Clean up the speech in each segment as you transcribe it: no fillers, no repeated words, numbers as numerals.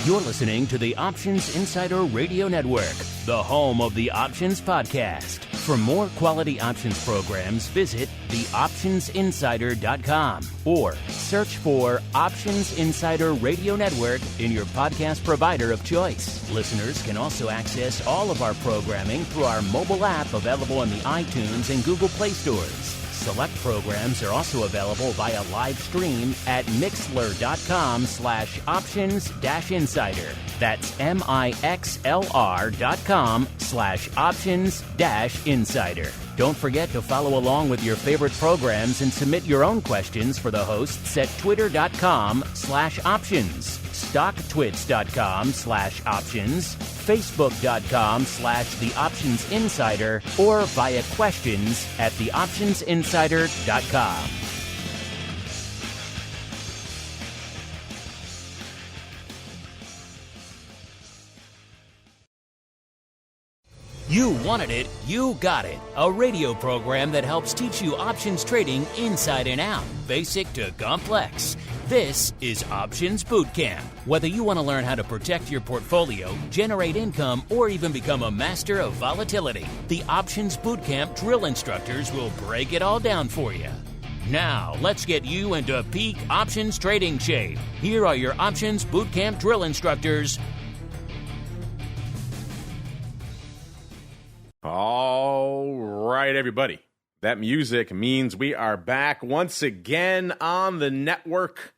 You're listening to the Options Insider Radio Network, the home of the Options Podcast. For more quality options programs, visit theoptionsinsider.com or search for Options Insider Radio Network in your podcast provider of choice. Listeners can also access all of our programming through our mobile app available in the iTunes and Google Play stores. Select programs are also available via live stream at mixlr.com/options-insider. That's mixlr.com/options-insider. Don't forget to follow along with your favorite programs and submit your own questions for the hosts at twitter.com/options, stocktwits.com/options, facebook.com/theoptionsinsider, or via questions at theoptionsinsider.com. You wanted it, you got it. A radio program that helps teach you options trading inside and out, basic to complex. This is Options Bootcamp. Whether you want to learn how to protect your portfolio, generate income, or even become a master of volatility, the Options Bootcamp drill instructors will break it all down for you. Now, let's get you into peak options trading shape. Here are your Options Bootcamp drill instructors. All right, everybody. That music means we are back once again on the network.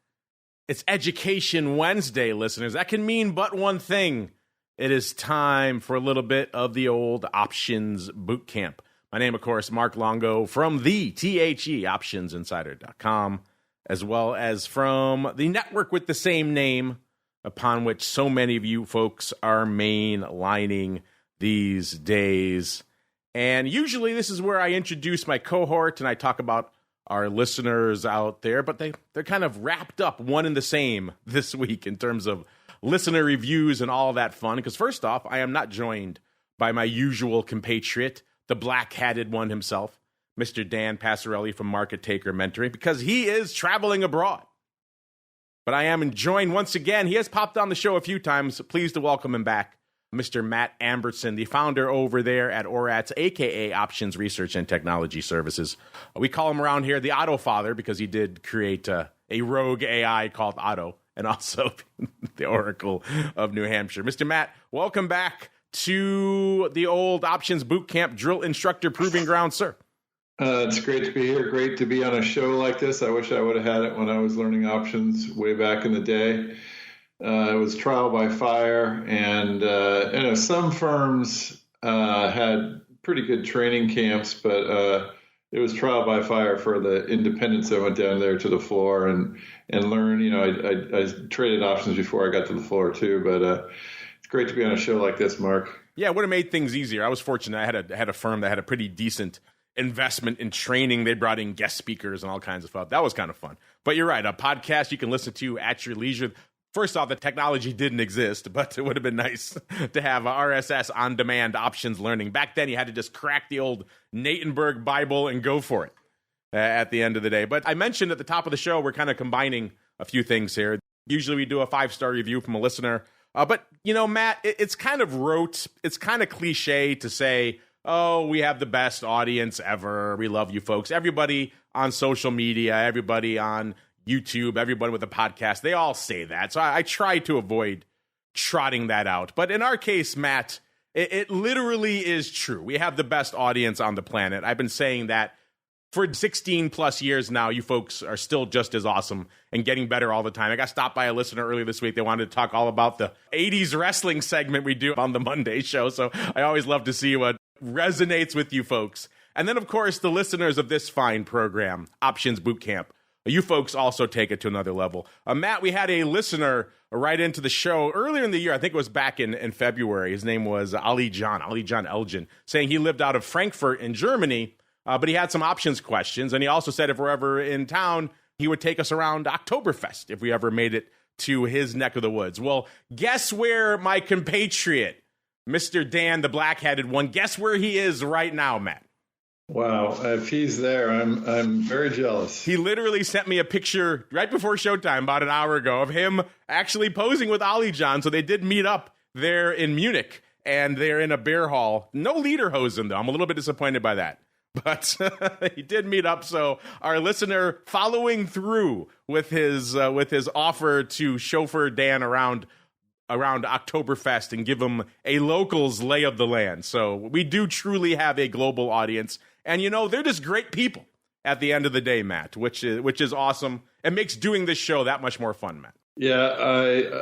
It's Education Wednesday, listeners. That can mean but one thing. It is time for a little bit of the old Options Bootcamp. My name, of course, Mark Longo from the optionsinsider.com, as well as from the network with the same name, upon which so many of you folks are mainlining these days. And usually this is where I introduce my cohort and I talk about our listeners out there, but they're kind of wrapped up one and the same this week in terms of listener reviews and all that fun. Because first off, I am not joined by my usual compatriot, the black-hatted one himself, Mr. Dan Passarelli from Market Taker Mentoring, because he is traveling abroad. But I am joined once again. He has popped on the show a few times. Pleased to welcome him back. Mr. Matt Amberson, the founder over there at ORATS, a.k.a. Options Research and Technology Services. We call him around here the Otto Father because he did create a rogue AI called Otto and also the Oracle of New Hampshire. Mr. Matt, welcome back to the old Options Bootcamp Drill Instructor Proving Ground, sir. It's great to be here. Great to be on a show like this. I wish I would have had it when I was learning options way back in the day. It was trial by fire, and some firms had pretty good training camps, but it was trial by fire for the independents that went down there to the floor and learned. I traded options before I got to the floor too, but it's great to be on a show like this, Mark. Yeah, it would have made things easier. I was fortunate. I had a firm that had a pretty decent investment in training. They brought in guest speakers and all kinds of stuff. That was kind of fun. But you're right, a podcast you can listen to at your leisure. First off, the technology didn't exist, but it would have been nice to have RSS on-demand options learning. Back then, you had to just crack the old Natenberg Bible and go for it at the end of the day. But I mentioned at the top of the show, we're kind of combining a few things here. Usually we do a 5-star review from a listener. But, Matt, it's kind of rote. It's kind of cliche to say, oh, we have the best audience ever. We love you folks. Everybody on social media, everybody on YouTube, everybody with a podcast, they all say that. So I try to avoid trotting that out. But in our case, Matt, it literally is true. We have the best audience on the planet. I've been saying that for 16 plus years now. You folks are still just as awesome and getting better all the time. I got stopped by a listener earlier this week. They wanted to talk all about the 80s wrestling segment we do on the Monday show. So I always love to see what resonates with you folks. And then, of course, the listeners of this fine program, Options Bootcamp. You folks also take it to another level. Matt, we had a listener write into the show earlier in the year. I think it was back in February. His name was Ali John Elgin, saying he lived out of Frankfurt in Germany, but he had some options questions. And he also said if we're ever in town, he would take us around Oktoberfest if we ever made it to his neck of the woods. Well, guess where my compatriot, Mr. Dan, the black-headed one, guess where he is right now, Matt? Wow. If he's there, I'm very jealous. He literally sent me a picture right before showtime about an hour ago of him actually posing with Ollie John. So they did meet up there in Munich, and they're in a beer hall. No lederhosen, though. I'm a little bit disappointed by that. But he did meet up. So our listener following through with his offer to chauffeur Dan around Oktoberfest and give him a locals lay of the land. So we do truly have a global audience. And, they're just great people at the end of the day, Matt, which is awesome. It makes doing this show that much more fun, Matt. Yeah,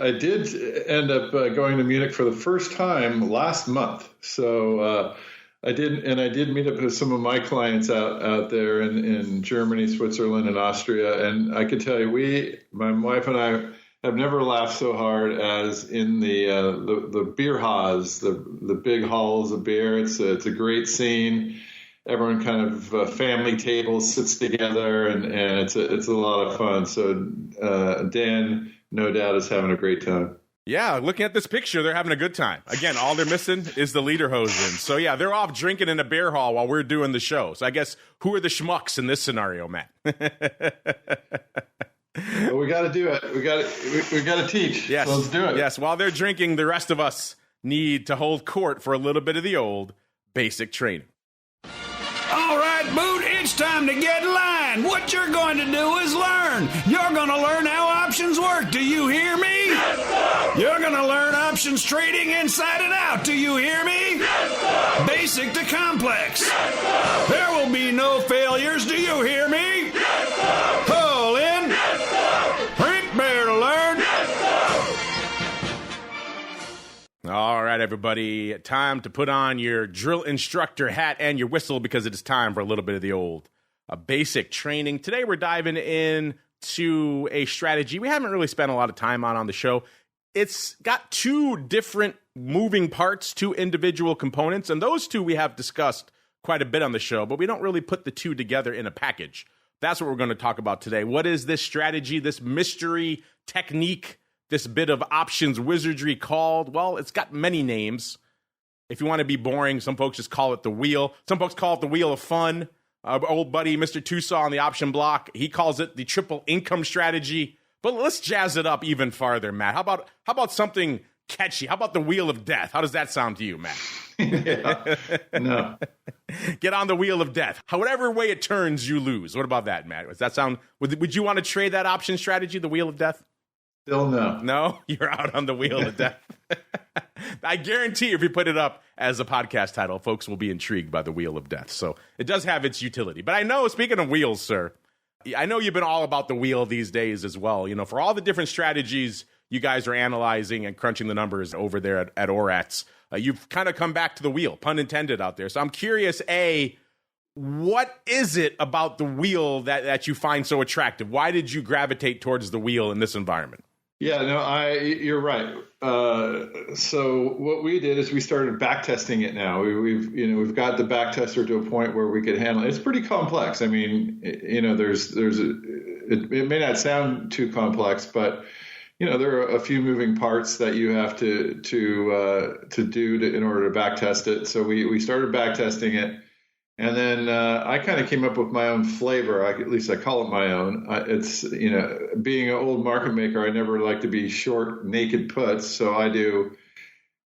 I did end up going to Munich for the first time last month. So I did meet up with some of my clients out there in Germany, Switzerland, and Austria. And I could tell you, my wife and I have never laughed so hard as in the beer haus, the big halls of beer. It's a great scene. Everyone kind of family table sits together, and it's a lot of fun. So Dan, no doubt, is having a great time. Yeah, looking at this picture, they're having a good time. Again, all they're missing is the lederhosen. So yeah, they're off drinking in a beer hall while we're doing the show. So I guess who are the schmucks in this scenario, Matt? Well, we got to do it. We got to teach. Yes, so let's do it. Yes, while they're drinking, the rest of us need to hold court for a little bit of the old basic training. All right, Boot, it's time to get in line. What you're going to do is learn. You're going to learn how options work. Do you hear me? Yes, sir. You're going to learn options trading inside and out. Do you hear me? Yes, sir. Basic to complex. Yes, sir. There will be no failures. Do you hear me? Yes, sir. Pull in. Yes, sir. Prepare to learn. Yes, sir. All right, everybody, time to put on your drill instructor hat and your whistle because it is time for a little bit of the old basic training. Today, we're diving into a strategy we haven't really spent a lot of time on the show. It's got two different moving parts, two individual components, and those two we have discussed quite a bit on the show, but we don't really put the two together in a package. That's what we're going to talk about today. What is this strategy, this mystery technique, this bit of options wizardry called? Well, it's got many names. If you want to be boring, some folks just call it the wheel. Some folks call it the wheel of fun. Our old buddy, Mr. Tusaw on the option block, he calls it the triple income strategy. But let's jazz it up even farther, Matt. How about something catchy? How about the wheel of death? How does that sound to you, Matt? Yeah. No. Get on the wheel of death. However way it turns, you lose. What about that, Matt? Does that sound? Would you want to trade that option strategy, the wheel of death? Still no. No? You're out on the wheel of death. I guarantee if you put it up as a podcast title, folks will be intrigued by the wheel of death. So it does have its utility. But I know, speaking of wheels, sir, I know you've been all about the wheel these days as well. For all the different strategies you guys are analyzing and crunching the numbers over there at ORATS, you've kind of come back to the wheel, pun intended out there. So I'm curious, what is it about the wheel that you find so attractive? Why did you gravitate towards the wheel in this environment? Yeah, no, you're right. So what we did is we started back testing it now. We've got the back tester to a point where we could handle it. It's pretty complex. I mean, it may not sound too complex, but there are a few moving parts that you have to do in order to back test it. So we started back testing it. And then I kind of came up with my own flavor. At least I call it my own. It's, being an old market maker, I never like to be short naked puts. So I do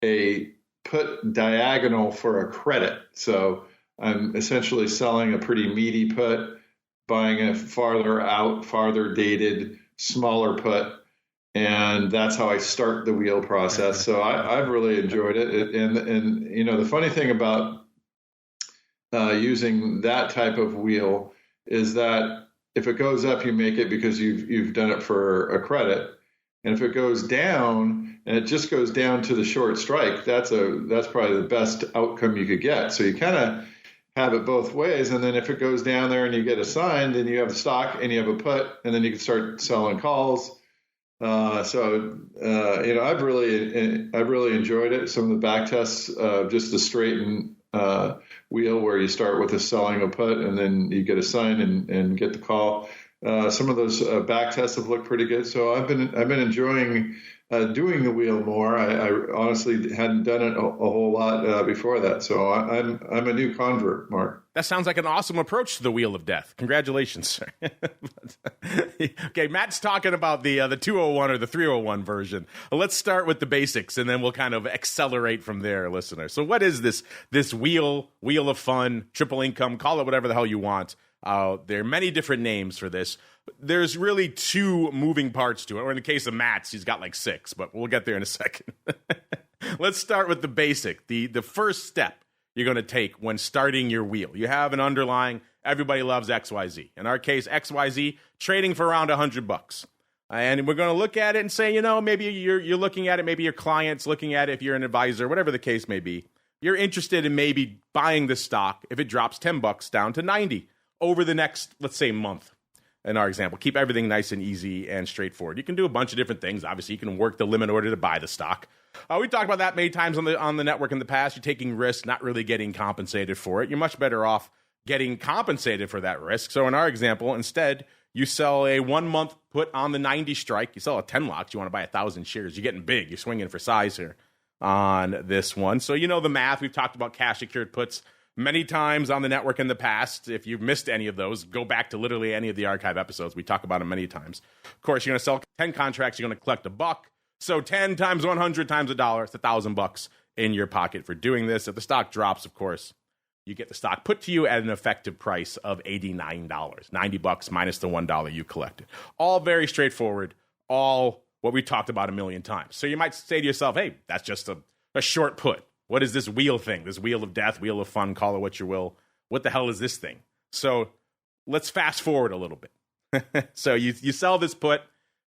a put diagonal for a credit. So I'm essentially selling a pretty meaty put, buying a farther dated, smaller put. And that's how I start the wheel process. So I've really enjoyed it. And the funny thing about using that type of wheel is that if it goes up, you make it because you've done it for a credit, and if it goes down and it just goes down to the short strike, that's probably the best outcome you could get. So you kind of have it both ways, and then if it goes down there and you get assigned, and you have a stock and you have a put, and then you can start selling calls. I've really enjoyed it. Some of the back tests, just the straighten wheel where you start with a selling a put and then you get a sign and get the call. Some of those back tests have looked pretty good. So I've been enjoying doing the wheel more. I honestly hadn't done it a whole lot before that, so I'm a new convert, Mark. That sounds like an awesome approach to the Wheel of Death. Congratulations, sir. Okay, Matt's talking about the 201 or the 301 version. Let's start with the basics, and then we'll kind of accelerate from there, listener. So what is this wheel of fun, triple income, call it whatever the hell you want. There are many different names for this. There's really two moving parts to it. Or in the case of Matt's, he's got like 6, but we'll get there in a second. Let's start with the basic, the first step you're going to take when starting your wheel. You have an underlying, everybody loves XYZ. In our case, XYZ, trading for around $100. And we're going to look at it and say, maybe you're looking at it, maybe your client's looking at it, if you're an advisor, whatever the case may be. You're interested in maybe buying the stock if it drops $10 down to 90 over the next, let's say, month. In our example, keep everything nice and easy and straightforward. You can do a bunch of different things. Obviously, you can work the limit order to buy the stock. We talked about that many times on the network in the past. You're taking risks, not really getting compensated for it. You're much better off getting compensated for that risk. So in our example, instead, you sell a 1-month put on the 90 strike. You sell a 10 locks. You want to buy 1,000 shares. You're getting big. You're swinging for size here on this one. So you know the math. We've talked about cash secured puts many times on the network in the past. If you've missed any of those, go back to literally any of the archive episodes. We talk about them many times. Of course, you're going to sell 10 contracts. You're going to collect $1. So 10 times 100 times $1, it's $1,000 in your pocket for doing this. If the stock drops, of course, you get the stock put to you at an effective price of $89, $90 minus the $1 you collected. All very straightforward, all what we talked about a million times. So you might say to yourself, hey, that's just a short put. What is this wheel thing? This wheel of death, wheel of fun, call it what you will. What the hell is this thing? So let's fast forward a little bit. So you sell this put,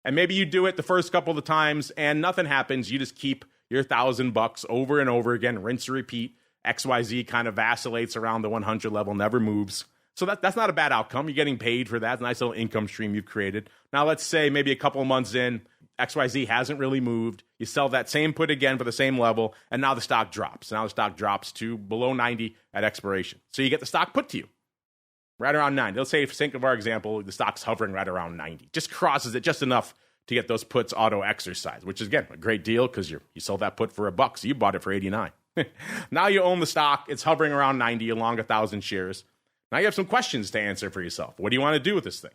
and maybe you do it the first couple of times, and nothing happens. You just keep your $1,000 over and over again, rinse and repeat. XYZ kind of vacillates around the 100 level, never moves. So that's not a bad outcome. You're getting paid for that. It's a nice little income stream you've created. Now let's say maybe a couple of months in, XYZ hasn't really moved. You sell that same put again for the same level, and now the stock drops. Now the stock drops to below 90 at expiration. So you get the stock put to you right around 90. Let's say, for sake of our example, the stock's hovering right around 90. Just crosses it just enough to get those puts auto-exercised, which is, again, a great deal because you sold that put for $1, so you bought it for 89. Now you own the stock. It's hovering around 90 along 1,000 shares. Now you have some questions to answer for yourself. What do you want to do with this thing?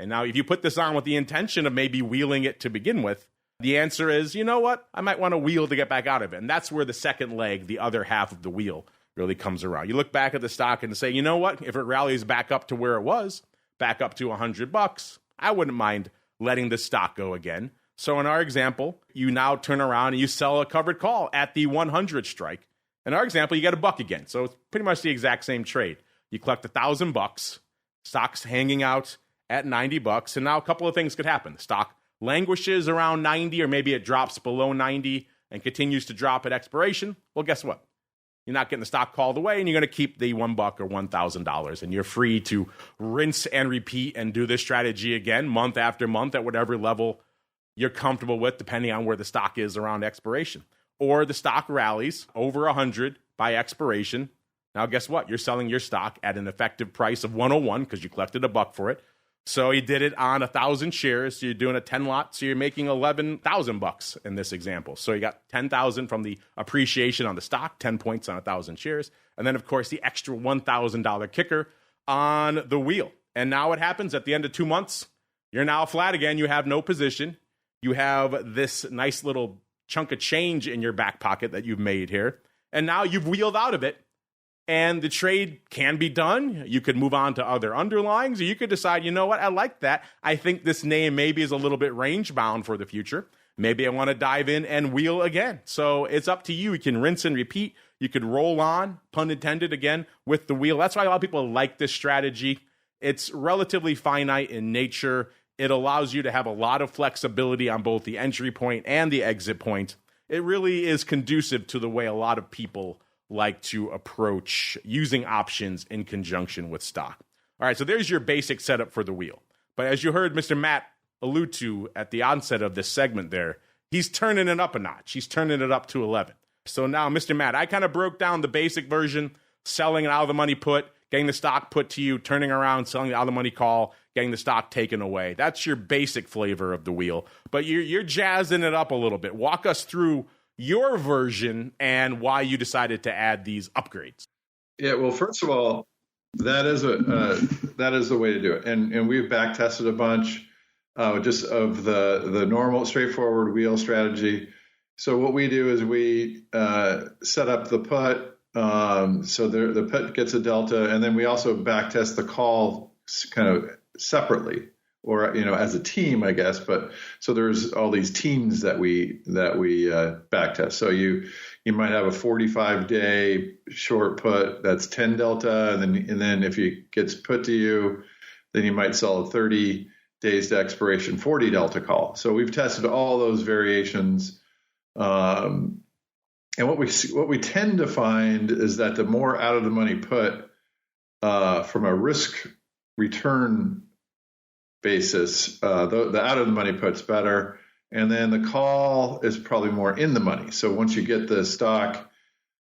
And now if you put this on with the intention of maybe wheeling it to begin with, the answer is, you know what? I might want to wheel to get back out of it. And that's where the second leg, the other half of the wheel, really comes around. You look back at the stock and say, you know what? If it rallies back up to where it was, back up to $100, I wouldn't mind letting the stock go again. So in our example, you now turn around and you sell a covered call at the 100 strike. In our example, you get $1 again. So it's pretty much the exact same trade. You collect $1,000, stock's hanging out at $90, and now a couple of things could happen. The stock languishes around 90, or maybe it drops below 90 and continues to drop at expiration. Well, guess what? You're not getting the stock called away, and you're going to keep the $1 or $1,000, and you're free to rinse and repeat and do this strategy again month after month at whatever level you're comfortable with, depending on where the stock is around expiration. Or the stock rallies over 100 by expiration. Now, guess what? You're selling your stock at an effective price of 101 because you collected $1 for it. So you did it on 1,000 shares. So you're doing a 10 lot. So you're making $11,000 in this example. So you got 10,000 from the appreciation on the stock, 10 points on 1,000 shares. And then, of course, the extra $1,000 kicker on the wheel. And now what happens at the end of 2 months? You're now flat again. You have no position. You have this nice little chunk of change in your back pocket that you've made here. And now you've wheeled out of it. And the trade can be done. You could move on to other underlyings, or you could decide, you know what, I like that. I think this name maybe is a little bit range bound for the future. Maybe I want to dive in and wheel again. So it's up to you. You can rinse and repeat. You could roll on, pun intended, again, with the wheel. That's why a lot of people like this strategy. It's relatively finite in nature. It allows you to have a lot of flexibility on both the entry point and the exit point. It really is conducive to the way a lot of people like to approach using options in conjunction with stock. All right, so there's your basic setup for the wheel. But as you heard Mr. Matt allude to at the onset of this segment there, he's turning it up a notch. He's turning it up to 11. So now, Mr. Matt, I kind of broke down the basic version, selling an out-of-the-money put, getting the stock put to you, turning around, selling the out-of-the-money call, getting the stock taken away. That's your basic flavor of the wheel. But you're jazzing it up a little bit. Walk us through your version and why you decided to add these upgrades. Yeah, well, first of all, that is the way to do it, and we've back tested a bunch just of the normal straightforward wheel strategy. So what we do is we set up the put, so the put gets a delta, and then we also back test the call kind of separately, or as a team, I guess. But so there's all these teams that we back test. So you might have a 45-day short put that's 10 delta, and then if it gets put to you, then you might sell a 30 days to expiration 40 delta call. So we've tested all those variations, and what we tend to find is that the more out of the money put from a risk return basis, the out of the money put's better. And then the call is probably more in the money. So once you get the stock,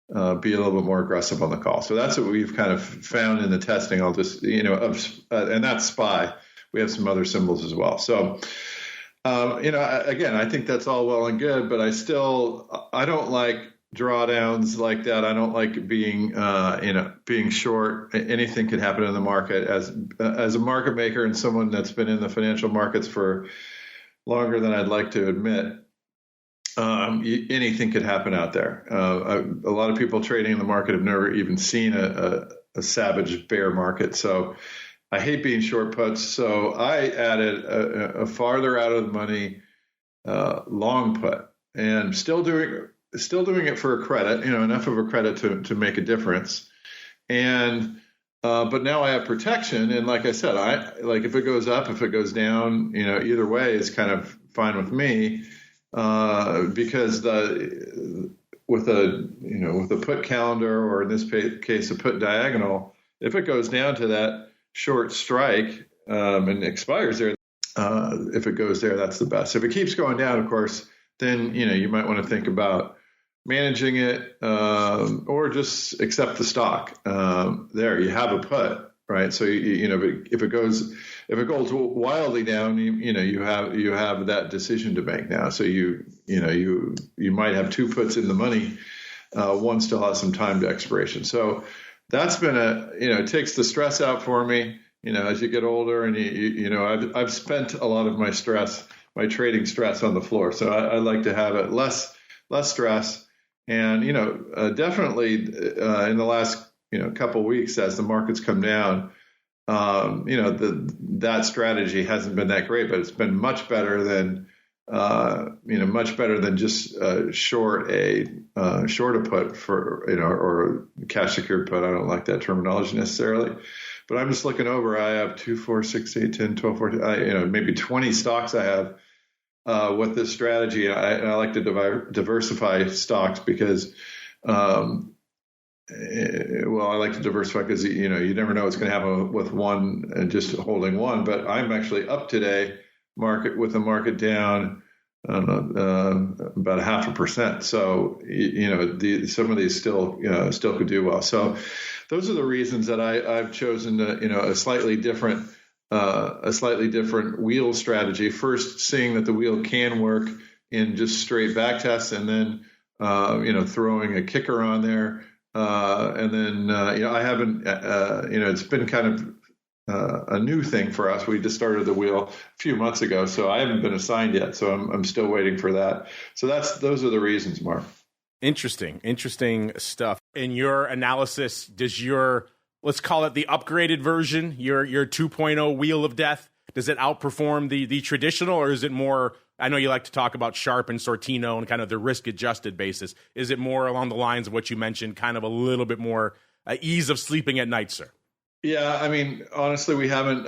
be a little bit more aggressive on the call. So that's what we've kind of found in the testing. I'll just, and that's SPY. We have some other symbols as well. So, again, I think that's all well and good, but I don't like drawdowns like that. I don't like being short. Anything could happen in the market. As a market maker and someone that's been in the financial markets for longer than I'd like to admit, anything could happen out there. A lot of people trading in the market have never even seen a savage bear market. So I hate being short puts. So I added a farther out of the money long put, and still doing it for a credit, enough of a credit to make a difference. And but now I have protection, and like I said, if it goes up, if it goes down, either way is kind of fine with me, because with a put calendar, or in this case a put diagonal, if it goes down to that short strike and expires there, if it goes there, that's the best. If it keeps going down, of course, then you might want to think about managing it, or just accept the stock. There, you have a put, right? So if it goes wildly down, you have that decision to make now. So you might have two puts in the money. One still has some time to expiration. So that's been it takes the stress out for me. As you get older, and I've spent a lot of my trading stress on the floor. So I like to have it less stress. And, definitely in the last, couple of weeks, as the markets come down, that strategy hasn't been that great, but it's been much better than just short a put for, or cash secured put. I don't like that terminology necessarily, but I'm just looking over. I have 2, 4, 6, 8, 10, 12, 14, maybe 20 stocks I have with this strategy. I like to diversify stocks because, I like to diversify because, you never know what's going to happen with one and just holding one. But I'm actually up today with the market down, I don't know, about 0.5%. So, some of these still could do well. So those are the reasons that I've chosen a slightly different wheel strategy. First, seeing that the wheel can work in just straight back tests, and then throwing a kicker on there, and then I haven't it's been kind of a new thing for us. We just started the wheel a few months ago, so I haven't been assigned yet. So I'm still waiting for that. So those are the reasons, Mark. Interesting stuff. In your analysis, does let's call it the upgraded version, your 2.0 wheel of death, does it outperform the traditional, or is it more, I know you like to talk about Sharp and Sortino and kind of the risk-adjusted basis. Is it more along the lines of what you mentioned, kind of a little bit more ease of sleeping at night, sir? Yeah, I mean, honestly, we haven't.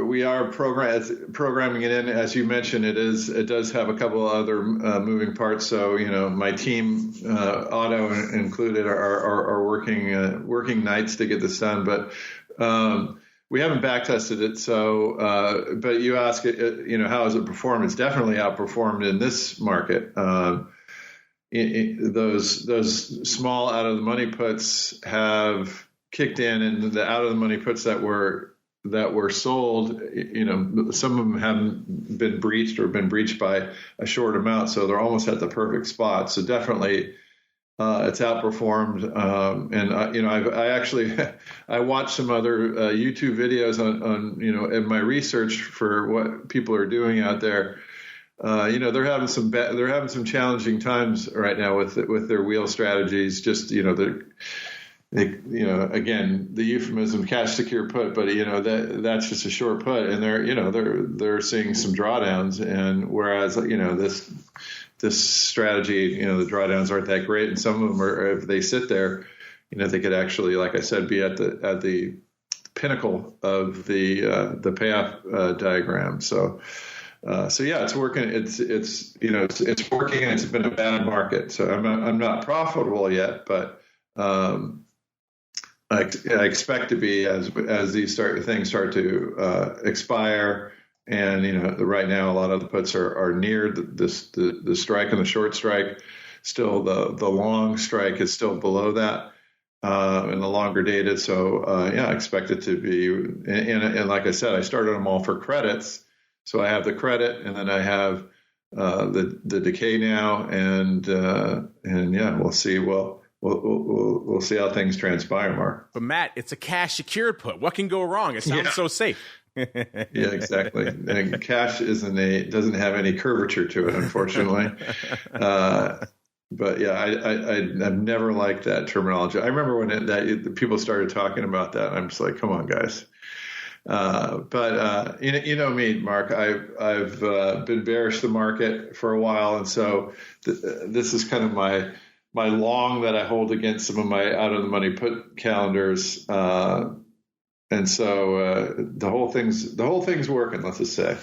We are programming it in, as you mentioned. It does have a couple other moving parts. So my team, Auto included, are working nights to get this done. But we haven't back tested it. So, but you ask it, how has it performed? It's definitely outperformed in this market. Those small out of the money puts have kicked in, and the out of the money puts that were that were sold, some of them haven't been breached or been breached by a short amount, so they're almost at the perfect spot. So definitely, it's outperformed. I watched some other YouTube videos on in my research for what people are doing out there. They're having some challenging times right now with their wheel strategies. Just again, the euphemism cash secure put, but that's just a short put, and they're seeing some drawdowns, and whereas this strategy, the drawdowns aren't that great, and some of them are, if they sit there, they could actually, like I said, be at the pinnacle of the payoff diagram. So yeah, it's working. It's working, and it's been a bad market. So I'm not profitable yet, but I expect to be as these things start to expire. And right now a lot of the puts are near the strike and the short strike. Still, the long strike is still below that, and the longer dated. So I expect it to be. And like I said, I started them all for credits. So I have the credit, and then I have the decay now, and we'll see. We'll see how things transpire, Mark. But Matt, it's a cash secured put. What can go wrong? It sounds so safe. Yeah, exactly. And cash doesn't have any curvature to it, unfortunately. But yeah, I've never liked that terminology. I remember when people started talking about that. I'm just like, come on, guys. But me, Mark. I've been bearish the market for a while, and so this is kind of my long that I hold against some of my out of the money put calendars. And so the whole thing's working. Let's just say.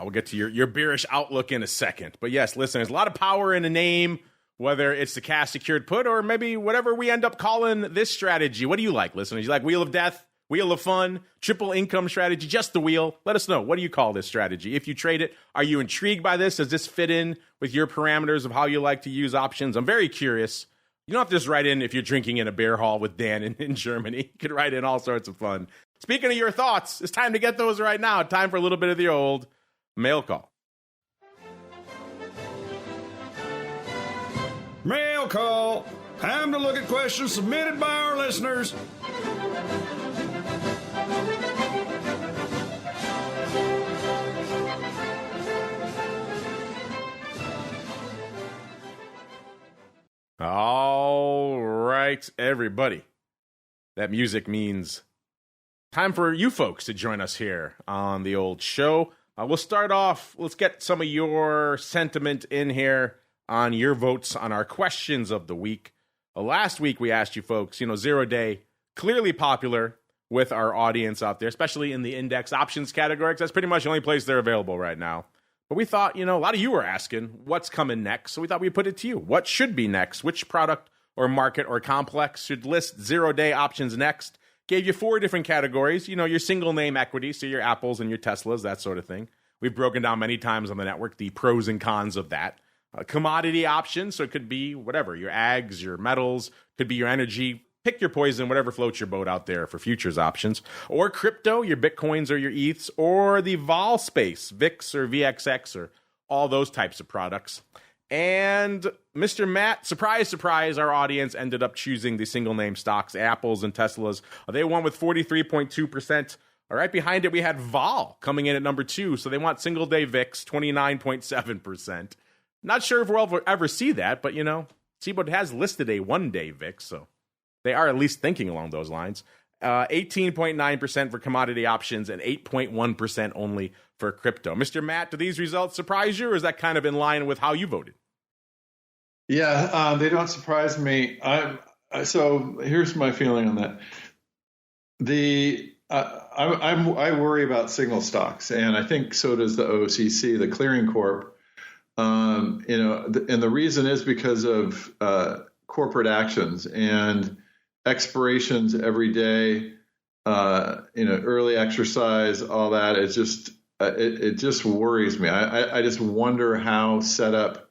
We'll get to your bearish outlook in a second. But yes, listen, there's a lot of power in a name, whether it's the cash secured put or maybe whatever we end up calling this strategy. What do you like, listeners? You like Wheel of Death, Wheel of Fun, triple income strategy, just the wheel? Let us know. What do you call this strategy? If you trade it, are you intrigued by this? Does this fit in with your parameters of how you like to use options? I'm very curious. You don't have to just write in if you're drinking in a beer hall with Dan in Germany. You could write in all sorts of fun. Speaking of your thoughts, it's time to get those right now. Time for a little bit of the old mail call. Mail call. Time to look at questions submitted by our listeners. All right, everybody. That music means time for you folks to join us here on the old show. We'll start off. Let's get some of your sentiment in here on your votes on our questions of the week. Last week, we asked you folks, 0 day, clearly popular with our audience out there, especially in the index options category, because that's pretty much the only place they're available right now. But we thought, a lot of you were asking what's coming next. So we thought we'd put it to you. What should be next? Which product or market or complex should list 0 day options next? Gave you 4 different categories. Your single name equity, so your Apples and your Teslas, that sort of thing. We've broken down many times on the network the pros and cons of that. Commodity options, so it could be whatever, your ags, your metals, could be your energy. Pick your poison, whatever floats your boat out there for futures options. Or crypto, your Bitcoins or your ETHs, or the vol space, VIX or VXX, or all those types of products. And Mr. Matt, surprise, surprise, our audience ended up choosing the single name stocks, Apples and Teslas. They won with 43.2%. All right, behind it, we had vol coming in at number 2. So they want single day VIX, 29.7%. Not sure if we'll ever see that, but Seaboard has listed a 1 day VIX, so they are at least thinking along those lines. 18.9% for commodity options and 8.1% only for crypto. Mr. Matt, do these results surprise you, or is that kind of in line with how you voted? Yeah, they don't surprise me. So here's my feeling on that. I worry about single stocks, and I think so does the OCC, the clearing corp. And the reason is because of corporate actions and expirations every day. Early exercise, all that. It's just it just worries me. I just wonder how set up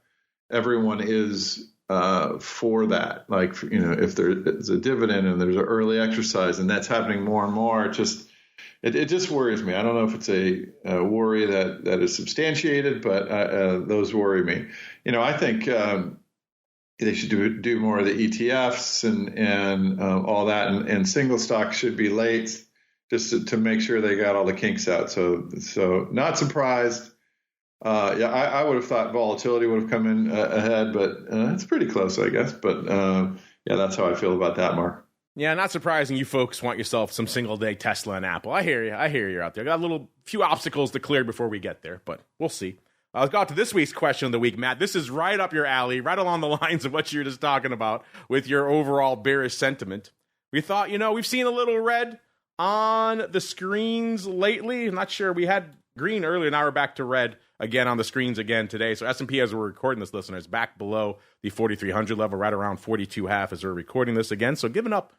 everyone is for that. Like, if there's a dividend and there's an early exercise, and that's happening more and more. It just it just worries me. I don't know if it's a worry that is substantiated, but those worry me. I think they should do more of the ETFs and all that, and single stocks should be late, just to make sure they got all the kinks out. So not surprised. I would have thought volatility would have come in ahead, but it's pretty close, I guess. But that's how I feel about that, Mark. Yeah, not surprising you folks want yourself some single-day Tesla and Apple. I hear you out there. Got a few obstacles to clear before we get there, but we'll see. Let's go to this week's question of the week, Matt. This is right up your alley, right along the lines of what you were just talking about with your overall bearish sentiment. We thought, we've seen a little red on the screens lately. I'm not sure. We had green earlier, now we're back to red again on the screens again today. So S&P, as we're recording this, listeners, back below the 4,300 level, right around 42.5 as we're recording this again. So giving up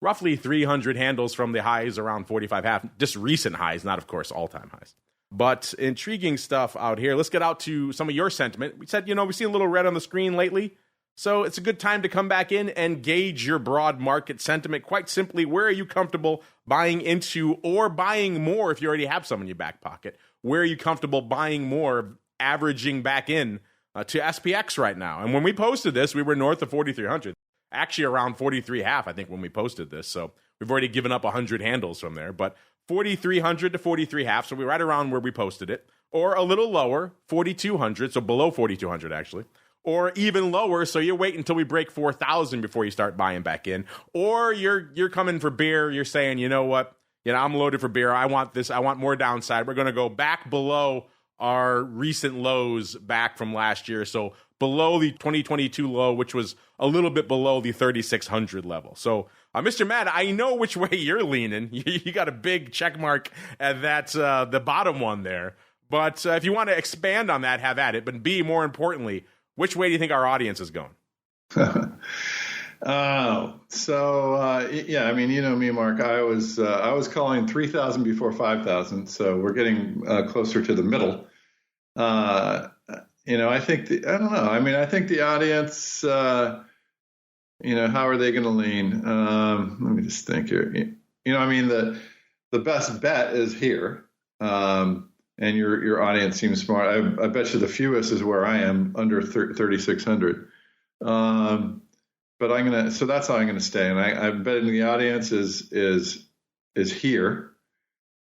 roughly 300 handles from the highs around 45.5, just recent highs, not, of course, all-time highs. But intriguing stuff out here. Let's get out to some of your sentiment. We said, we've seen a little red on the screen lately, so it's a good time to come back in and gauge your broad market sentiment. Quite simply, where are you comfortable buying into or buying more if you already have some in your back pocket? Where are you comfortable buying more, averaging back in to SPX right now? And when we posted this, we were north of 4,300. Actually around 43.5, I think, when we posted this. So we've already given up 100 handles from there. But 4,300 to 43.5, so we're right around where we posted it. Or a little lower, 4,200, so below 4,200 actually. Or even lower, so you wait until we break 4,000 before you start buying back in. Or you're coming for beer, you're saying, you know what, I'm loaded for beer, I want this, I want more downside. We're going to go back below our recent lows back from last year. So below the 2022 low, which was a little bit below the 3,600 level. So, Mr. Matt, I know which way you're leaning. You got a big check mark at that, the bottom one there. But if you want to expand on that, have at it. But B, more importantly, which way do you think our audience is going? I mean, you know me, Mark. I was calling 3,000 before 5,000, so we're getting closer to the middle. I think I don't know. I mean, I think the audience, how are they going to lean? Let me just think here. I mean, the best bet is here, and your audience seems smart. I bet you the fewest is where I am, under 3,600. But so that's how I'm gonna stay. And I bet the audience is here,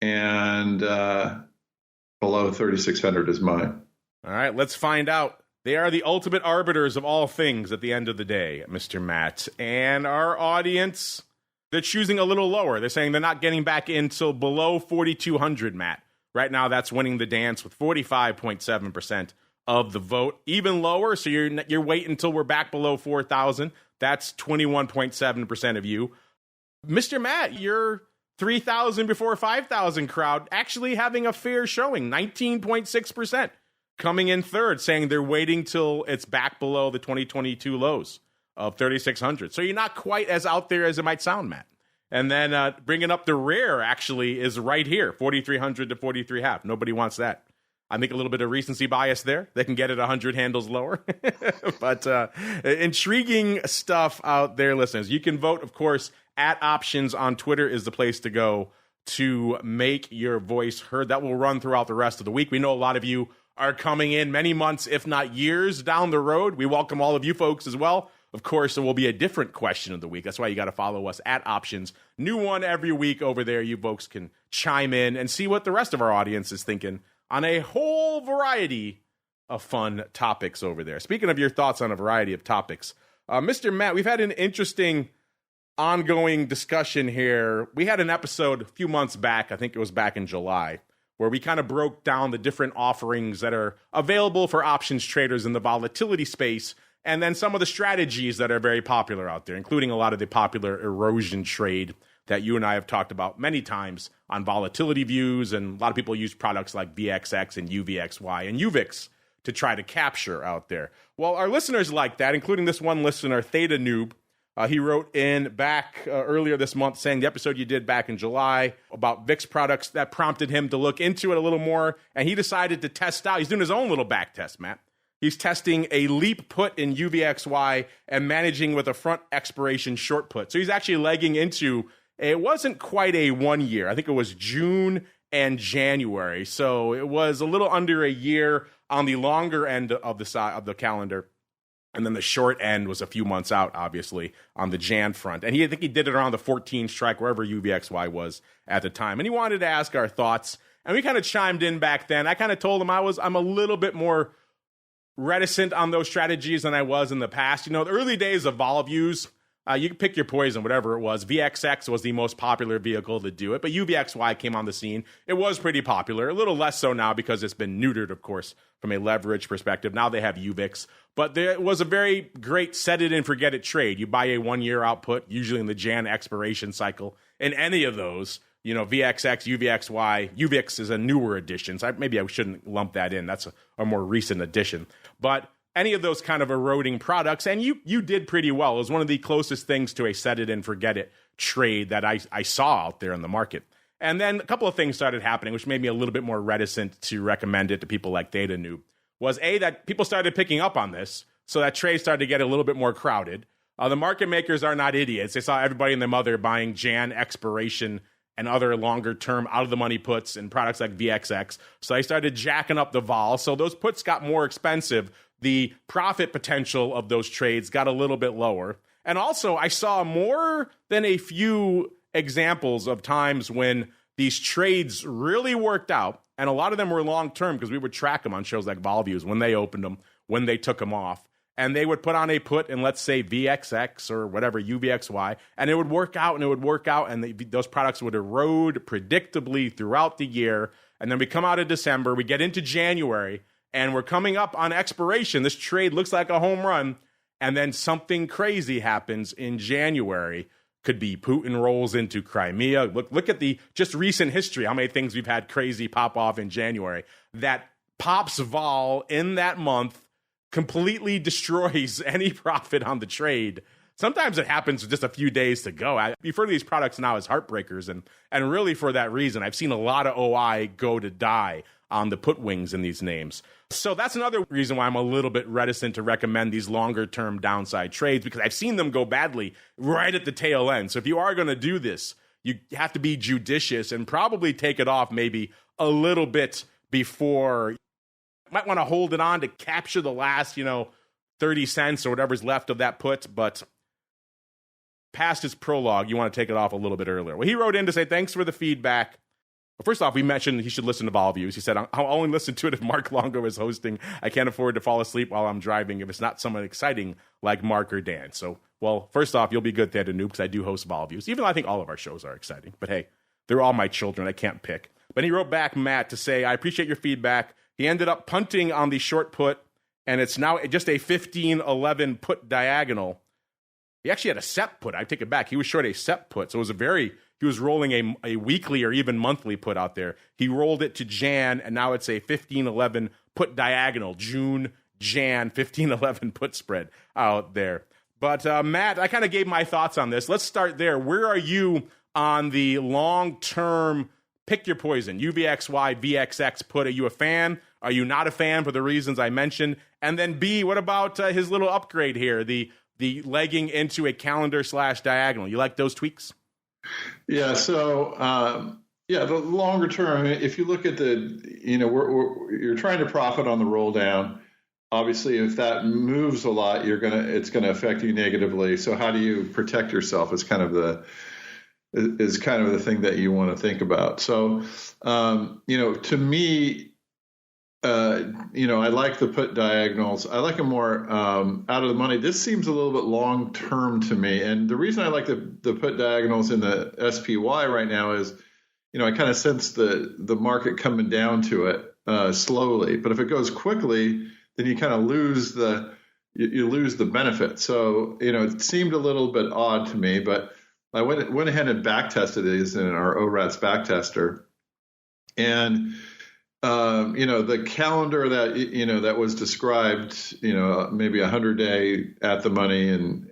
and below 3,600 is mine. All right, let's find out. They are the ultimate arbiters of all things at the end of the day, Mr. Matt. And our audience, they're choosing a little lower. They're saying they're not getting back in till below 4,200, Matt. Right now, that's winning the dance with 45.7% of the vote. Even lower, so you're waiting until we're back below 4,000. That's 21.7% of you. Mr. Matt, your 3,000 before 5,000 crowd actually having a fair showing, 19.6%. Coming in third, saying they're waiting till it's back below the 2022 lows of 3,600. So you're not quite as out there as it might sound, Matt. And then bringing up the rear actually is right here, 4,300 to 43.5. Nobody wants that. I think a little bit of recency bias there. They can get it 100 handles lower. But intriguing stuff out there, listeners. You can vote, of course, at Options on Twitter is the place to go to make your voice heard. That will run throughout the rest of the week. We know a lot of you are coming in many months, if not years, down the road. We welcome all of you folks as well. Of course, there will be a different question of the week. That's why you got to follow us at Options. New one every week over there. You folks can chime in and see what the rest of our audience is thinking on a whole variety of fun topics over there. Speaking of your thoughts on a variety of topics, Mr. Matt, we've had an interesting ongoing discussion here. We had an episode a few months back, I think it was back in July, where we kind of broke down the different offerings that are available for options traders in the volatility space, and then some of the strategies that are very popular out there, including a lot of the popular erosion trade that you and I have talked about many times on Volatility Views, and a lot of people use products like VXX and UVXY and UVIX to try to capture out there. Well, our listeners like that, including this one listener, Theta Noob. He wrote in back earlier this month saying the episode you did back in July about VIX products, that prompted him to look into it a little more, and he decided to test out. He's doing his own little back test, Matt. He's testing a leap put in UVXY and managing with a front expiration short put. So he's actually legging into it wasn't quite a 1 year. I think it was June and January. So it was a little under a year on the longer end of the calendar. And then the short end was a few months out, obviously, on the Jan front. And I think he did it around the 14 strike, wherever UVXY was at the time. And he wanted to ask our thoughts. And we kind of chimed in back then. I kind of told him I'm a little bit more reticent on those strategies than I was in the past. The early days of vol views, you can pick your poison, whatever it was. VXX was the most popular vehicle to do it, but UVXY came on the scene. It was pretty popular, a little less so now because it's been neutered, of course, from a leverage perspective. Now they have UVIX, but there was a very great set it and forget it trade. You buy a 1 year output, usually in the Jan expiration cycle, in any of those. VXX, UVXY, UVIX is a newer addition. So maybe I shouldn't lump that in. That's a more recent addition. But any of those kind of eroding products, and you did pretty well. It was one of the closest things to a set it and forget it trade that I saw out there in the market. And then a couple of things started happening, which made me a little bit more reticent to recommend it to people like Data Noob. Was that people started picking up on this, so that trade started to get a little bit more crowded. The market makers are not idiots. They saw everybody and their mother buying Jan expiration and other longer-term out-of-the-money puts and products like VXX. So they started jacking up the vol. So those puts got more expensive. The profit potential of those trades got a little bit lower. And also, I saw more than a few examples of times when these trades really worked out, and a lot of them were long-term because we would track them on shows like VolViews, when they opened them, when they took them off. And they would put on a put in, let's say, VXX or whatever, UVXY, and it would work out, and those products would erode predictably throughout the year. And then we come out of December, we get into January, and we're coming up on expiration. This trade looks like a home run, and then something crazy happens in January. Could be Putin rolls into Crimea. Look at the just recent history, how many things we've had crazy pop off in January. That pops vol in that month completely destroys any profit on the trade. Sometimes it happens with just a few days to go. I refer to these products now as heartbreakers, and really for that reason, I've seen a lot of OI go to die on the put wings in these names. So that's another reason why I'm a little bit reticent to recommend these longer-term downside trades, because I've seen them go badly right at the tail end. So if you are going to do this, you have to be judicious and probably take it off maybe a little bit before. Might want to hold it on to capture the last, 30 cents or whatever's left of that put, but past his prologue, you want to take it off a little bit earlier. Well, he wrote in to say, thanks for the feedback. Well, first off, we mentioned he should listen to VolViews. He said, I'll only listen to it if Mark Longo is hosting. I can't afford to fall asleep while I'm driving if it's not someone exciting like Mark or Dan. So, well, first off, you'll be good there to noob because I do host VolViews, even though I think all of our shows are exciting. But hey, they're all my children. I can't pick. But he wrote back, Matt, to say, I appreciate your feedback. He ended up punting on the short put, and it's now just a 15-11 put diagonal. He actually had a SEP put. I take it back. He was short a SEP put, so it was he was rolling a weekly or even monthly put out there. He rolled it to Jan, and now it's a 15-11 put diagonal. June, Jan, 15-11 put spread out there. But Matt, I kind of gave my thoughts on this. Let's start there. Where are you on the long-term pick your poison, UVXY, VXX put? Are you a fan? Are you not a fan for the reasons I mentioned? And then B, what about his little upgrade here, the legging into a calendar/diagonal? You like those tweaks? Yeah. So, the longer term, if you look at you're trying to profit on the roll down. Obviously, if that moves a lot, it's gonna affect you negatively. So, how do you protect yourself? Is kind of the thing that you want to think about. So, to me, I like the put diagonals. I like them more out of the money. This seems a little bit long term to me. And the reason I like the put diagonals in the SPY right now is, I kind of sense the market coming down to it slowly. But if it goes quickly, then you kind of lose you lose the benefit. So, it seemed a little bit odd to me, but I went ahead and back tested these in our ORATS back tester. And the calendar that was described, maybe 100-day at the money and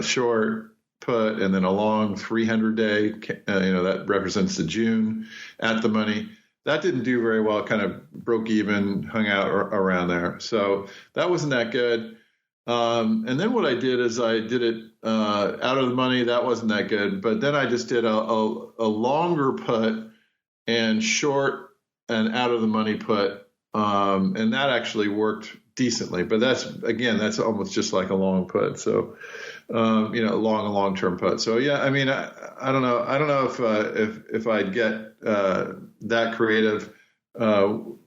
short put, and then a long 300-day, that represents the June at the money. That didn't do very well. It kind of broke even, hung out around there. So that wasn't that good. And then what I did is I did it out of the money. That wasn't that good. But then I just did a longer put and short and out of the money put. And that actually worked decently. But that's almost just like a long put. So, long-term put. So, yeah, I mean, I don't know. I don't know if I'd get that creative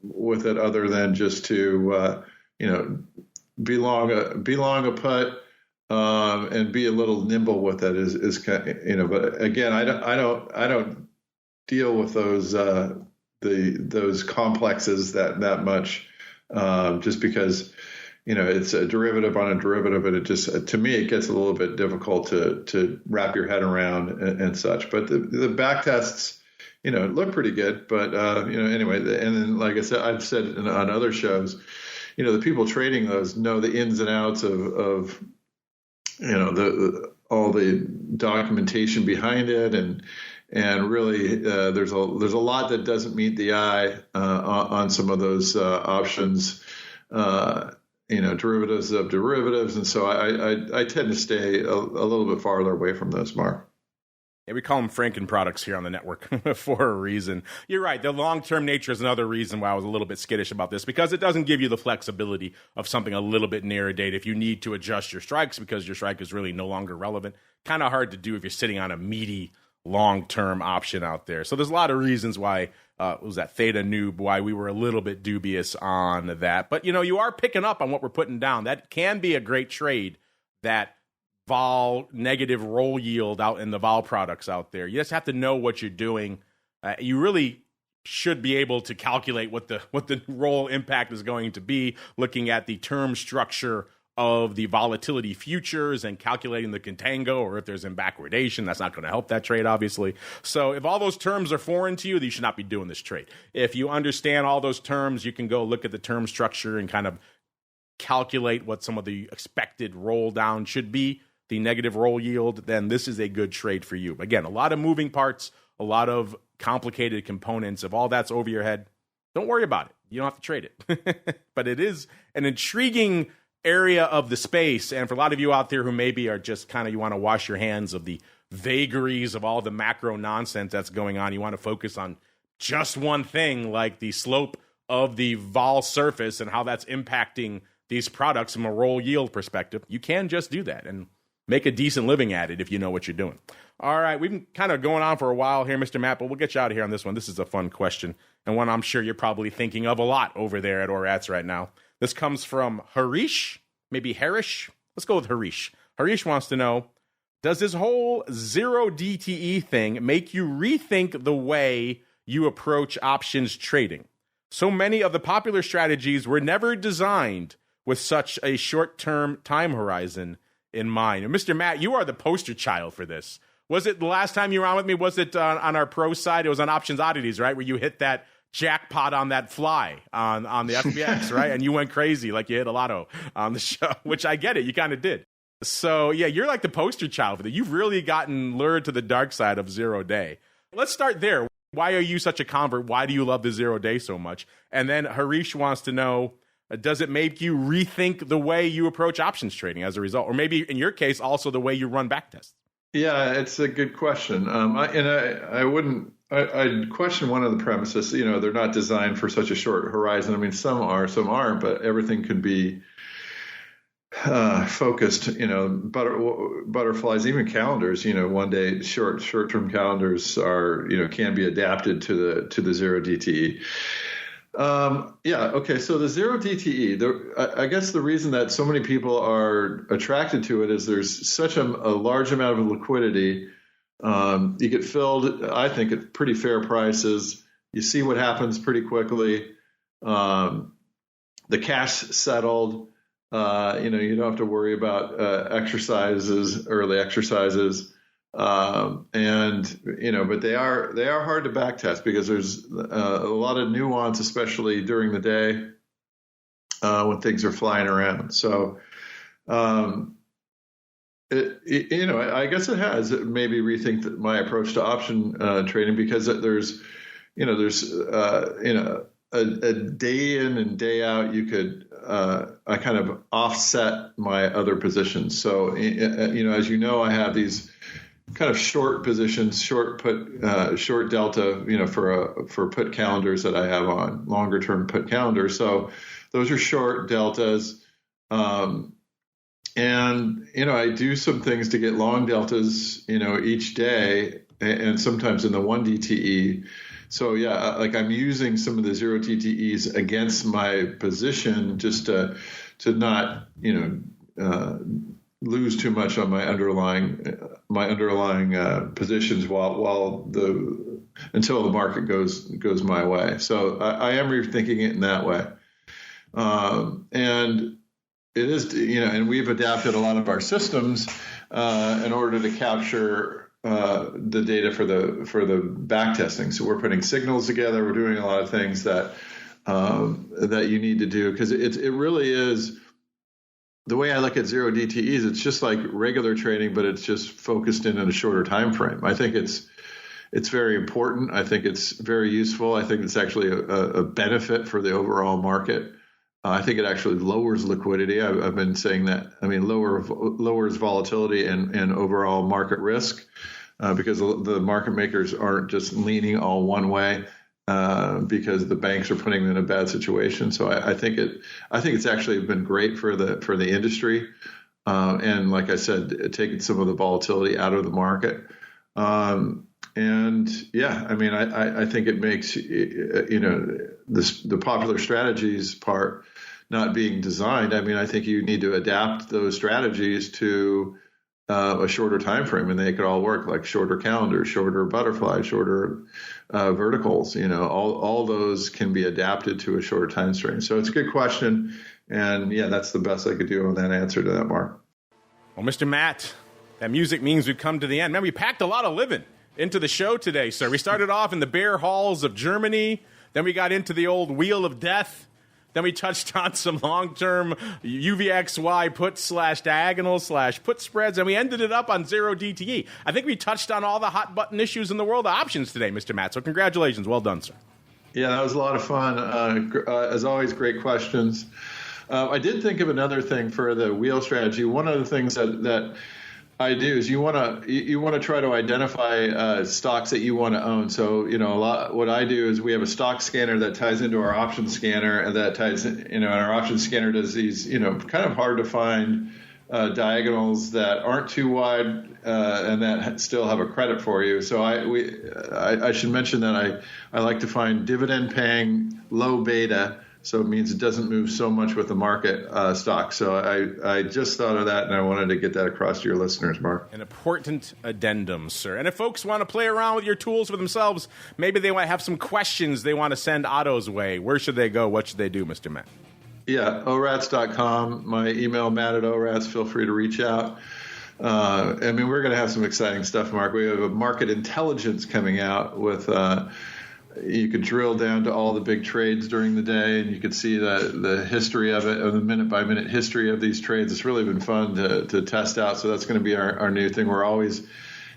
with it other than just to, be long a putt and be a little nimble with it is kind of, but again, I don't deal with those complexes that much just because it's a derivative on a derivative, and it just, to me, it gets a little bit difficult to wrap your head around and such. But the back tests, look pretty good. But anyway, and then like I said, I've said on other shows, the people trading those know the ins and outs of all the documentation behind it, and really there's a lot that doesn't meet the eye on some of those options, derivatives of derivatives, and so I tend to stay a little bit farther away from those, Mark. Yeah, we call them Franken products here on the network for a reason. You're right. The long-term nature is another reason why I was a little bit skittish about this, because it doesn't give you the flexibility of something a little bit nearer date if you need to adjust your strikes because your strike is really no longer relevant. Kind of hard to do if you're sitting on a meaty long-term option out there. So there's a lot of reasons why, was that Theta Noob, why we were a little bit dubious on that. But, you are picking up on what we're putting down. That can be a great trade, that vol negative roll yield out in the vol products out there. You just have to know what you're doing. You really should be able to calculate what the roll impact is going to be, looking at the term structure of the volatility futures and calculating the contango, or if there's in backwardation. That's not going to help that trade, obviously. So if all those terms are foreign to you, then you should not be doing this trade. If you understand all those terms, you can go look at the term structure and kind of calculate what some of the expected roll down should be, the negative roll yield, then this is a good trade for you. Again, a lot of moving parts, a lot of complicated components. If all that's over your head, don't worry about it. You don't have to trade it. But it is an intriguing area of the space. And for a lot of you out there who maybe are just kind of, you want to wash your hands of the vagaries of all the macro nonsense that's going on. You want to focus on just one thing, like the slope of the vol surface and how that's impacting these products from a roll yield perspective. You can just do that and make a decent living at it if you know what you're doing. All right, we've been kind of going on for a while here, Mr. Matt, but we'll get you out of here on this one. This is a fun question, and one I'm sure you're probably thinking of a lot over there at Orats right now. This comes from Harish, maybe Harish. Let's go with Harish. Harish wants to know, does this whole zero DTE thing make you rethink the way you approach options trading? So many of the popular strategies were never designed with such a short-term time horizon in mind. And Mr. Matt, you are the poster child for this. Was it the last time you were on with me? Was it on our pro side? It was on Options Oddities, right? Where you hit that jackpot on that fly on the FBX, right? And you went crazy like you hit a lotto on the show, which I get it. You kind of did. So, yeah, you're like the poster child for that. You've really gotten lured to the dark side of zero day. Let's start there. Why are you such a convert? Why do you love the zero day so much? And then Harish wants to know, does it make you rethink the way you approach options trading as a result? Or maybe in your case, also the way you run backtests? Yeah, it's a good question. I'd question one of the premises. They're not designed for such a short horizon. I mean, some are, some aren't, but everything could be focused. Butterflies, even calendars. One day short-term calendars are can be adapted to the zero DTE. Okay. So the zero DTE, I guess the reason that so many people are attracted to it is there's such a large amount of liquidity. You get filled, I think, at pretty fair prices. You see what happens pretty quickly. The cash settled. You don't have to worry about early exercises. But they are hard to backtest because there's a lot of nuance, especially during the day when things are flying around. So, I guess it has maybe rethink my approach to option trading because there's a day in and day out, you could I kind of offset my other positions. So as you know, I have these kind of short positions, short put, short delta, for put calendars that I have on longer term put calendars. So those are short deltas. And, I do some things to get long deltas, each day, and sometimes in the 1 DTE. So yeah, like I'm using some of the 0 TTEs against my position just to not, lose too much on my underlying positions until the market goes my way. So I am rethinking it in that way. And it is, and we've adapted a lot of our systems in order to capture the data for the back testing. So we're putting signals together. We're doing a lot of things that you need to do, because it really is the way I look at 0 DTEs. It's just like regular trading, but it's just focused in a shorter time frame. I think it's very important. I think it's very useful. I think it's actually a benefit for the overall market. I think it actually lowers liquidity. I've been saying that. I mean, lowers volatility and overall market risk, because the market makers aren't just leaning all one way because the banks are putting them in a bad situation. So I think it's actually been great for the industry, and like I said, taking some of the volatility out of the market. And yeah, I mean, I think it makes the popular strategies part not being designed. I mean, I think you need to adapt those strategies to a shorter time frame, and they could all work, like shorter calendars, shorter butterfly, shorter verticals. All those can be adapted to a shorter time frame. So it's a good question, and yeah, that's the best I could do on that answer to that, Mark. Well, Mr. Matt, that music means we've come to the end. Man, we packed a lot of living into the show today, sir. We started off in the bear halls of Germany. Then we got into the old wheel of death. Then we touched on some long-term UVXY put/diagonal/put spreads, and we ended it up on 0 DTE. I think we touched on all the hot-button issues in the world of options today, Mr. Matt. So congratulations. Well done, sir. Yeah, that was a lot of fun. As always, great questions. I did think of another thing for the wheel strategy. One of the things that I do is you want to try to identify stocks that you want to own. So what I do is we have a stock scanner that ties into our option scanner, and that ties and our option scanner does these kind of hard to find diagonals that aren't too wide and that still have a credit for you. So I should mention that I like to find dividend paying, low beta. So it means it doesn't move so much with the market stock. So I just thought of that, and I wanted to get that across to your listeners, Mark. An important addendum, sir. And if folks want to play around with your tools for themselves, maybe they might have some questions they want to send Otto's way. Where should they go? What should they do, Mr. Matt? Yeah, orats.com. My email, matt@orats. Feel free to reach out. I mean, we're going to have some exciting stuff, Mark. We have a market intelligence coming out with you could drill down to all the big trades during the day, and you could see the history of it, or the minute-by-minute history of these trades. It's really been fun to test out, so that's going to be our new thing. We're always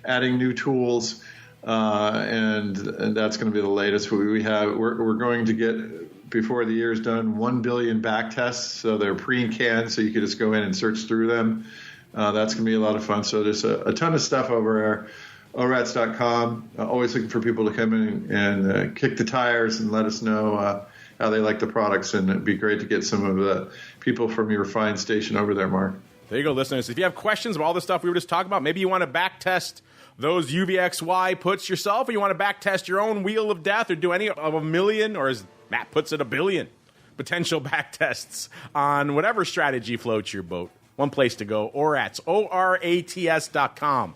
adding new tools, and that's going to be the latest. We're going to get, before the year's done, 1 billion back tests, so they're pre-canned, so you could just go in and search through them. That's going to be a lot of fun. So there's a ton of stuff over there. orats.com. Always looking for people to come in and kick the tires and let us know how they like the products. And it'd be great to get some of the people from your fine station over there, Mark. There you go, listeners. If you have questions about all the stuff we were just talking about, maybe you want to back test those UVXY puts yourself, or you want to back test your own wheel of death, or do any of a million, or as Matt puts it, 1 billion potential back tests on whatever strategy floats your boat. One place to go, ORATS, ORATS.com.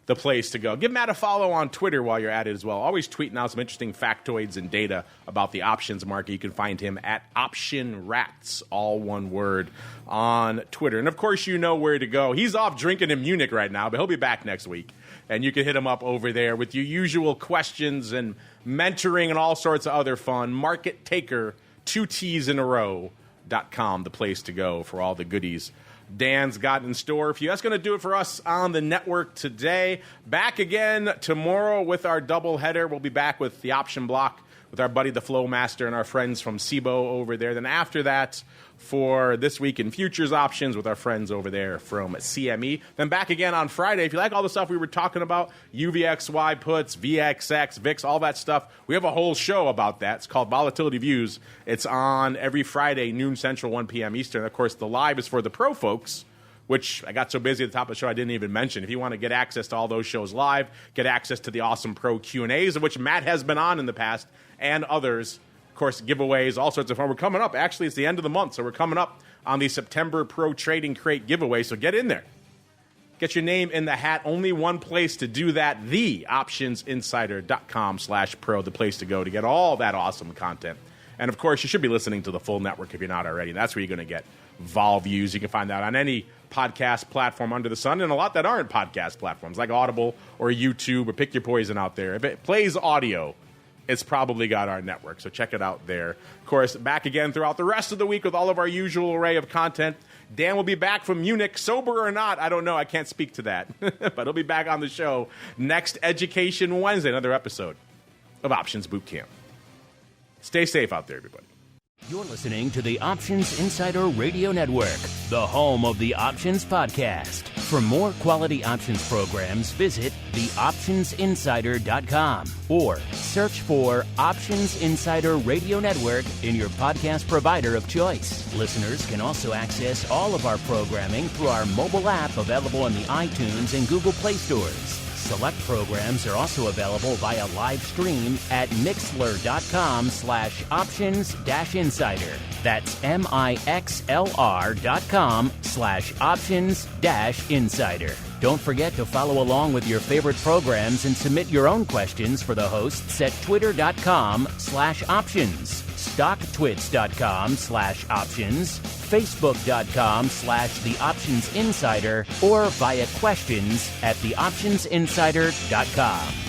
The place to go. Give Matt a follow on Twitter while you're at it as well. Always tweeting out some interesting factoids and data about the options market. You can find him at Option Rats, all one word, on Twitter. And of course, you know where to go. He's off drinking in Munich right now, but he'll be back next week. And you can hit him up over there with your usual questions and mentoring and all sorts of other fun. Market Taker, 2 T's in a row.com, the place to go for all the goodies Dan's got in store for you. That's going to do it for us on the network today. Back again tomorrow with our doubleheader. We'll be back with the option block with our buddy the Flow Master and our friends from SIBO over there. Then after that, for This Week in Futures Options with our friends over there from CME. Then back again on Friday. If you like all the stuff we were talking about, UVXY puts, VXX, VIX, all that stuff, we have a whole show about that. It's called Volatility Views. It's on every Friday, noon Central, 1 p.m. Eastern. Of course, the live is for the pro folks, which I got so busy at the top of the show I didn't even mention. If you want to get access to all those shows live, get access to the awesome pro Q&As, of which Matt has been on in the past, and others, of course, giveaways, all sorts of fun. We're coming up. Actually, it's the end of the month, so we're coming up on the September Pro Trading Crate giveaway, so get in there. Get your name in the hat. Only one place to do that, theoptionsinsider.com/pro, the place to go to get all that awesome content. And, of course, you should be listening to the full network if you're not already. That's where you're going to get Vol Views. You can find that on any podcast platform under the sun, and a lot that aren't podcast platforms, like Audible or YouTube, or pick your poison out there. If it plays audio, it's probably got our network, so check it out there. Of course, back again throughout the rest of the week with all of our usual array of content. Dan will be back from Munich, sober or not, I don't know. I can't speak to that. But he'll be back on the show next Education Wednesday, another episode of Options Boot Camp. Stay safe out there, everybody. You're listening to the Options Insider Radio Network, the home of the Options Podcast. For more quality options programs, visit theoptionsinsider.com or search for Options Insider Radio Network in your podcast provider of choice. Listeners can also access all of our programming through our mobile app available in the iTunes and Google Play stores. Select programs are also available via live stream at mixlr.com/options-insider. That's mixlr.com/options-insider. Don't forget to follow along with your favorite programs and submit your own questions for the hosts at twitter.com/options, stocktwits.com/options, facebook.com/theoptionsinsider, or via questions at theoptionsinsider.com.